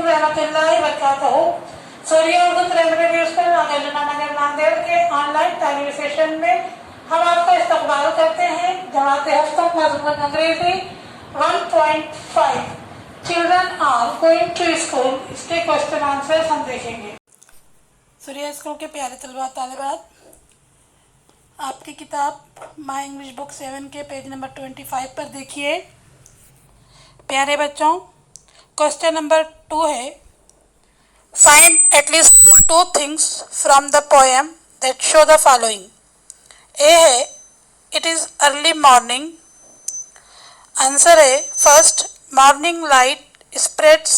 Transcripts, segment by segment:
रहमतुल्लाहि व बरकातहू। सूर्य Urdu primary news पर नगर नांदेड़ के ऑनलाइन तालीमी सेशन में हम आपका इस्तकबाल करते हैं। जमात हस्तक मजमून अंग्रेजी 1.5 children are going to school, इसके क्वेश्चन आंसर हम देखेंगे। सूर्य स्कूल के प्यारे तलबा तालिबात, आपकी किताब माई इंग्लिश बुक 7 के पेज नंबर 25 पर देखिए। प्यारे बच्चों, क्वेश्चन नंबर 2 है, find at least 2 things from the poem that show the following. A है, it is early morning. Answer है, first, morning light spreads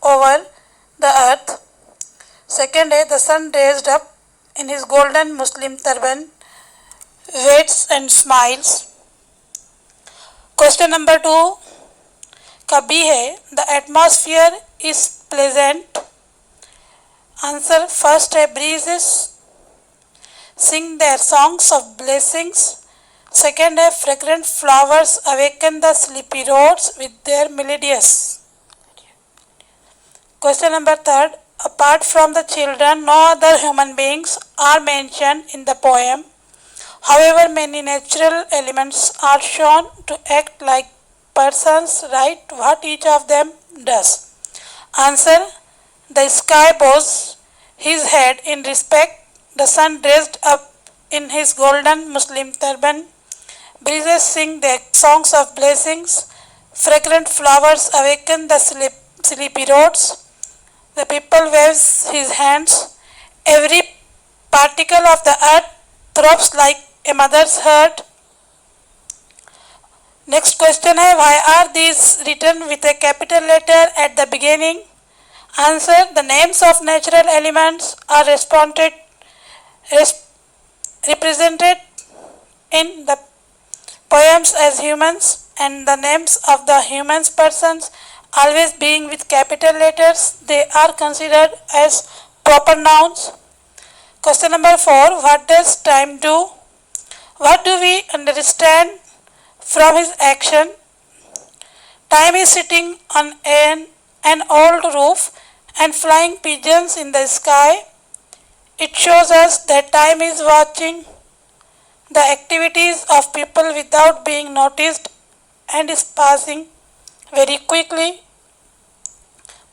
over the earth. Second है, the sun raised up in his golden muslin turban, waits and smiles. Question number 2 का B है, the atmosphere is pleasant. Answer first है, breezes sing their songs of blessings. Second है, fragrant flowers awaken the sleepy roads with their melodious. Question number 3, apart from the children no other human beings are mentioned in the poem. However, many natural elements are shown to act like persons. Write what each of them does. Answer, the sky bows his head in respect. The sun dressed up in his golden Muslim turban. Breezes sing their songs of blessings. Fragrant flowers awaken the sleepy roads. The people waves his hands. Every particle of the earth throbs like a mother's heart. Next question है, why are these written with a capital letter at the beginning? Answer, the names of natural elements are represented in the poems as humans, and the names of the human persons always being with capital letters, they are considered as proper nouns. Question number 4, what does time do? What do we understand from his action? Time is sitting on an old roof and flying pigeons in the sky. It shows us that time is watching the activities of people without being noticed and is passing very quickly.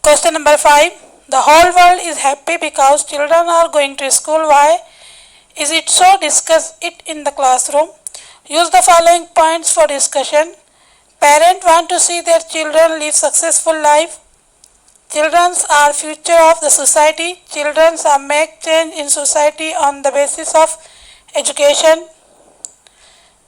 Question number 5, the whole world is happy because children are going to school. Why is it so? Discuss it in the classroom. Use the following points for discussion. Parents want to see their children live successful life. Children are future of the society. Children are make change in society on the basis of education.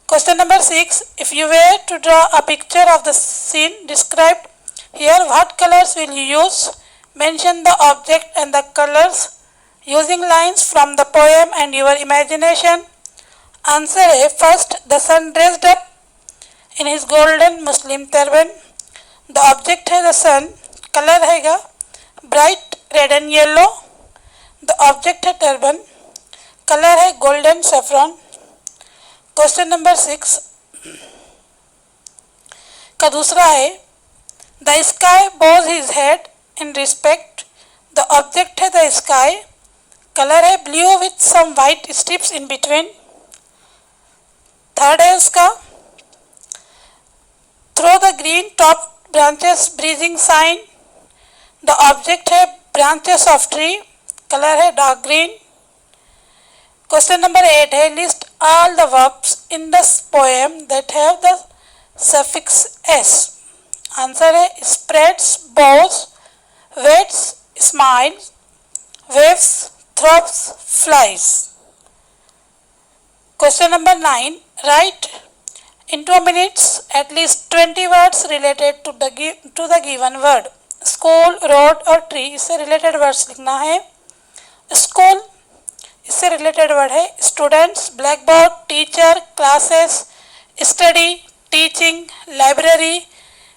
Question number 6. If you were to draw a picture of the scene described here, what colors will you use? Mention the object and the colors using lines from the poem and your imagination. Answer A. First, the sun dressed up in his golden Muslim turban. The object है the sun. Color हैगा bright red and yellow. The object है turban. Color है golden saffron. Question number 6 का दूसरा है, the sky bows his head in respect. The object है the sky. Colour है blue with some white stripes in between. Third है उसका, through the green top branches breezing sign. The object है branches of tree. Colour है dark green. Question number 8 है, list all the verbs in the poem that have the suffix S. Answer है spreads, bows, waits, smiles, waves, throbs, flies. Question number 9. Write in 2 minutes at least 20 words related to the given word. School, road और tree, इससे related words लिखना है. School, इससे related word है students, blackboard, teacher, classes, study, teaching, library,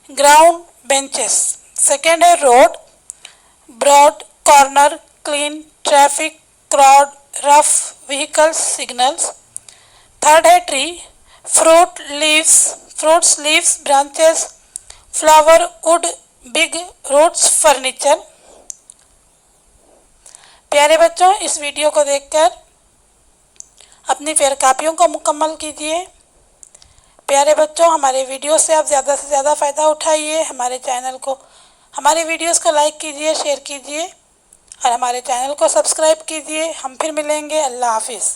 ground, benches. Second है road, broad, corner, clean, traffic, crowd, rough, vehicles, signals. Third है tree, fruit, leaves, fruits, leaves, branches, flower, wood, big, roots, furniture. प्यारे बच्चों, इस video को देखकर अपनी fair कापियों को मुकम्मल कीजिए। प्यारे बच्चों, हमारे वीडियो से आप ज़्यादा से ज़्यादा फ़ायदा उठाइए। हमारे वीडियोस को लाइक कीजिए, शेयर कीजिए और हमारे चैनल को सब्सक्राइब कीजिए। हम फिर मिलेंगे। अल्लाह हाफिज़।